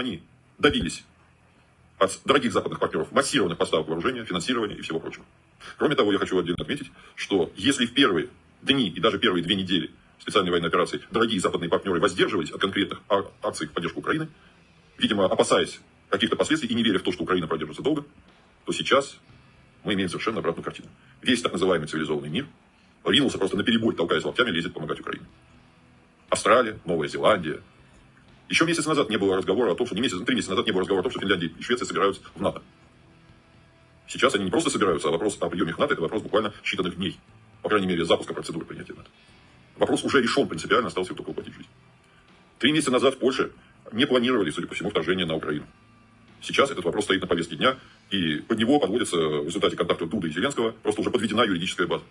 они добились от дорогих западных партнеров массированных поставок вооружения, финансирования и всего прочего. Кроме того, я хочу отдельно отметить, что если в первые дни и даже первые 2 недели специальной военной операции дорогие западные партнеры воздерживались от конкретных акций в поддержку Украины, видимо, опасаясь каких-то последствий и не веря в то, что Украина продержится долго, то сейчас мы имеем совершенно обратную картину. Весь так называемый цивилизованный мир ринулся просто наперебой, толкаясь локтями, лезет помогать Украине. Австралия, Новая Зеландия. Еще месяц назад не было разговора о том, что 3 месяца назад не было разговора о том, что Финляндия и Швеция собираются в НАТО. Сейчас они не просто собираются, а вопрос о приеме в НАТО – это вопрос буквально считанных дней. По крайней мере, запуска процедуры принятия НАТО. Вопрос уже решен принципиально, остался только воплотить в жизнь. 3 месяца назад в Польше не планировали, судя по всему, вторжение на Украину. Сейчас этот вопрос стоит на повестке дня, и под него подводится в результате контактов Дуды и Зеленского просто уже подведена юридическая база.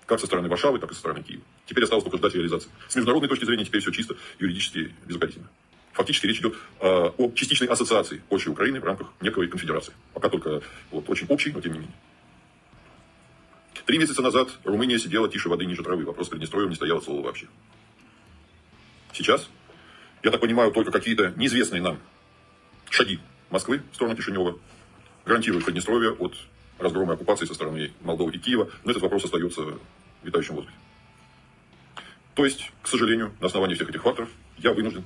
Как со стороны Варшавы, так и со стороны Киева. Теперь осталось только ждать реализации. С международной точки зрения теперь все чисто, юридически безукоризненно. Фактически речь идет о частичной ассоциации Польши и Украины в рамках некой конфедерации. Пока только очень общей, но тем не менее. 3 месяца назад Румыния сидела тише воды ниже травы. Вопрос с Приднестровьем не стоял слова вообще. Сейчас, я так понимаю, только какие-то неизвестные нам шаги Москвы в сторону Кишинева гарантируют Приднестровье от разгрома и оккупации со стороны Молдовы и Киева, но этот вопрос остается в витающем воздухе. То есть, к сожалению, на основании всех этих факторов я вынужден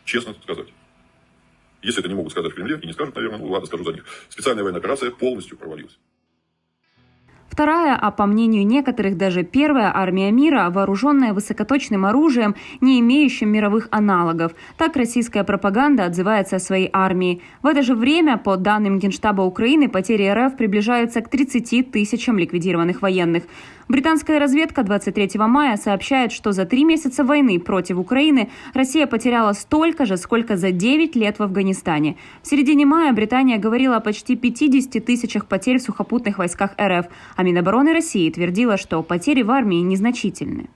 честно сказать. Если это не могут сказать в Кремле, и не скажут, наверное, ну ладно, скажу за них. Специальная военная операция полностью провалилась. Вторая, а по мнению некоторых даже первая армия мира, вооруженная высокоточным оружием, не имеющим мировых аналогов. Так российская пропаганда отзывается о своей армии. В это же время, по данным Генштаба Украины, потери РФ приближаются к 30 тысячам ликвидированных военных. Британская разведка 23 мая сообщает, что за 3 месяца войны против Украины Россия потеряла столько же, сколько за 9 лет в Афганистане. В середине мая Британия говорила о почти 50 тысячах потерь в сухопутных войсках РФ, а Минобороны России твердила, что потери в армии незначительны.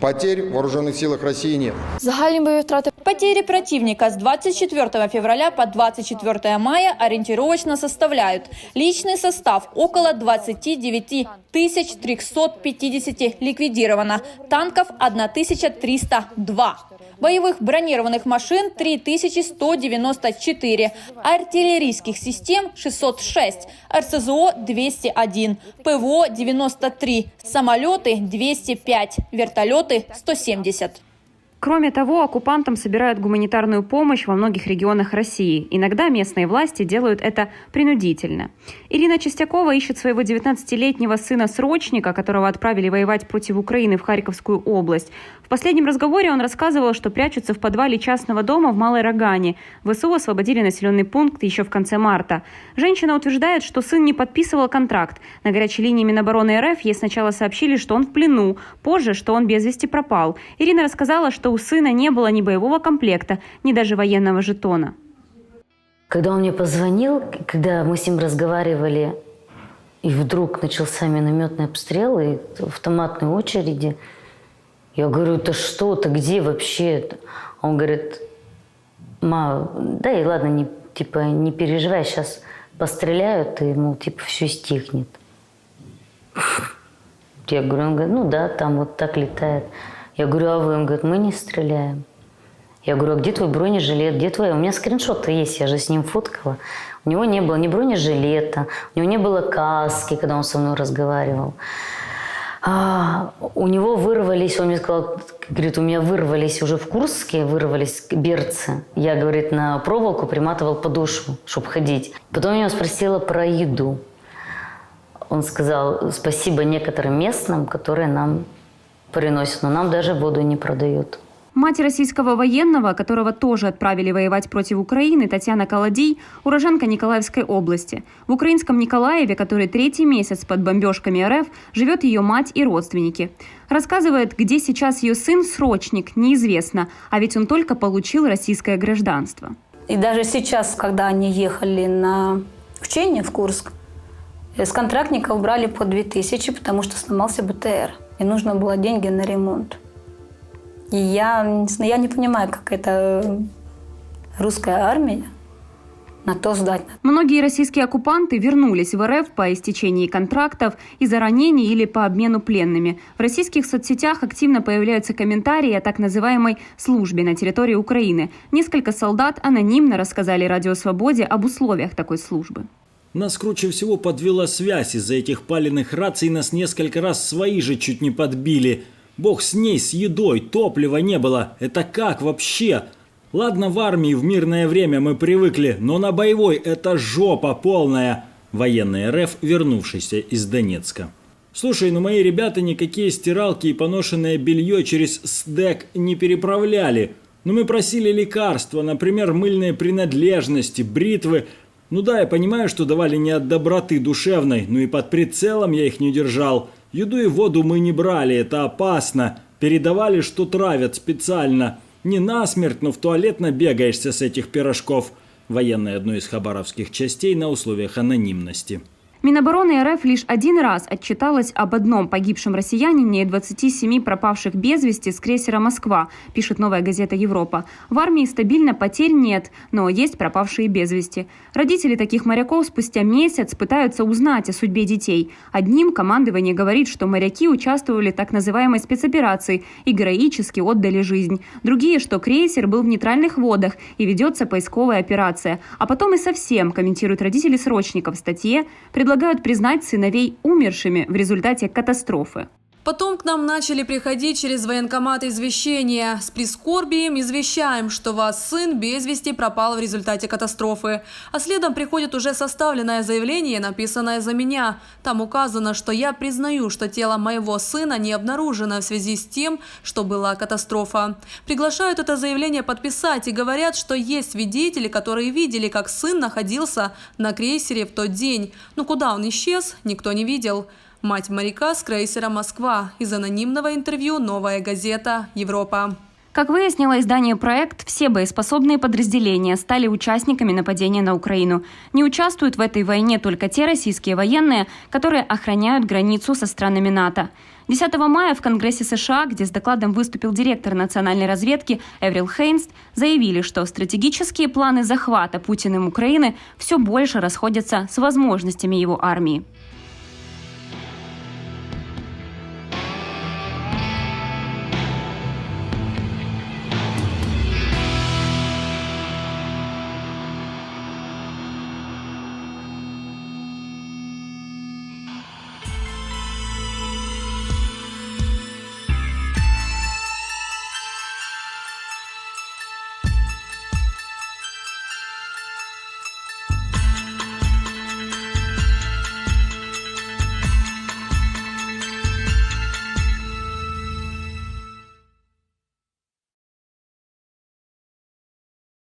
Потерь в вооруженных силах России нет. Загальні бойові втрати. Потери противника с 24 февраля по 24 мая ориентировочно составляют личный состав около 29 350 ликвидировано, танков 1302. Боевых бронированных машин 3194, артиллерийских систем 606, РСЗО 201, ПВО 93, самолеты 205, вертолеты 170. Кроме того, оккупантам собирают гуманитарную помощь во многих регионах России. Иногда местные власти делают это принудительно. Ирина Чистякова ищет своего 19-летнего сына-срочника, которого отправили воевать против Украины в Харьковскую область. В последнем разговоре он рассказывал, что прячутся в подвале частного дома в Малой Рогане. ВСУ освободили населенный пункт еще в конце марта. Женщина утверждает, что сын не подписывал контракт. На горячей линии Минобороны РФ ей сначала сообщили, что он в плену, позже, что он без вести пропал. Ирина рассказала, что у сына не было ни боевого комплекта, ни даже военного жетона. Когда он мне позвонил, когда мы с ним разговаривали, и вдруг начался минометный обстрел и автоматные очереди, я говорю, это что, ты где вообще? Он говорит, ма, да и ладно, не переживай, сейчас постреляют, и, мол, все стихнет. Я говорю, он говорит, ну да, там вот так летает. Я говорю, а вы? Он говорит, мы не стреляем. Я говорю, а где твой бронежилет? Где твой? У меня скриншоты есть, я же с ним фоткала. У него не было ни бронежилета, у него не было каски, когда он со мной разговаривал. У него вырвались, он мне сказал, говорит, у меня вырвались уже в Курске, вырвались берцы. Я, говорит, на проволоку приматывал подошву, чтобы ходить. Потом я его спросила про еду. Он сказал, спасибо некоторым местным, которые нам приносят, но нам даже воду не продают. Мать российского военного, которого тоже отправили воевать против Украины, Татьяна Колодий, уроженка Николаевской области. В украинском Николаеве, который 3-й месяц под бомбежками РФ, живет ее мать и родственники. Рассказывает, где сейчас ее сын-срочник, неизвестно, а ведь он только получил российское гражданство. И даже сейчас, когда они ехали на учение в Курск, с контрактника убрали по 2000, потому что сломался БТР. И нужно было деньги на ремонт. И я не понимаю, как эта русская армия на то сдать. Многие российские оккупанты вернулись в РФ по истечении контрактов, из-за ранений или по обмену пленными. В российских соцсетях активно появляются комментарии о так называемой «службе» на территории Украины. Несколько солдат анонимно рассказали Радио Свободе об условиях такой службы. Нас круче всего подвела связь. Из-за этих паленых раций нас несколько раз свои же чуть не подбили. Бог с ней, с едой, топлива не было. Это как вообще? Ладно, в армии в мирное время мы привыкли, но на боевой это жопа полная. Военный РФ, вернувшийся из Донецка. Слушай, ну мои ребята никакие стиралки и поношенное белье через СДЭК не переправляли. Но мы просили лекарства, например, мыльные принадлежности, бритвы. Ну да, я понимаю, что давали не от доброты душевной, но и под прицелом я их не держал. Еду и воду мы не брали, это опасно. Передавали, что травят специально. Не насмерть, но в туалет набегаешься с этих пирожков. Военной одной из хабаровских частей на условиях анонимности. Минобороны РФ лишь один раз отчиталась об одном погибшем россиянине и 27 пропавших без вести с крейсера «Москва», пишет «Новая газета Европа». В армии стабильно потерь нет, но есть пропавшие без вести. Родители таких моряков спустя месяц пытаются узнать о судьбе детей. Одним командование говорит, что моряки участвовали в так называемой спецоперации и героически отдали жизнь. Другие, что крейсер был в нейтральных водах и ведется поисковая операция. А потом и совсем, комментируют родители срочников в статье, предлагают признать сыновей умершими в результате катастрофы. Потом к нам начали приходить через военкомат извещения. С прискорбием извещаем, что ваш сын без вести пропал в результате катастрофы. А следом приходит уже составленное заявление, написанное за меня. Там указано, что я признаю, что тело моего сына не обнаружено в связи с тем, что была катастрофа. Приглашают это заявление подписать и говорят, что есть свидетели, которые видели, как сын находился на крейсере в тот день. Но куда он исчез, никто не видел. Мать моряка с крейсера «Москва». Из анонимного интервью «Новая газета Европа». Как выяснило издание «Проект», все боеспособные подразделения стали участниками нападения на Украину. Не участвуют в этой войне только те российские военные, которые охраняют границу со странами НАТО. 10 мая в Конгрессе США, где с докладом выступил директор национальной разведки Эврил Хейнст, заявили, что стратегические планы захвата Путиным Украины все больше расходятся с возможностями его армии.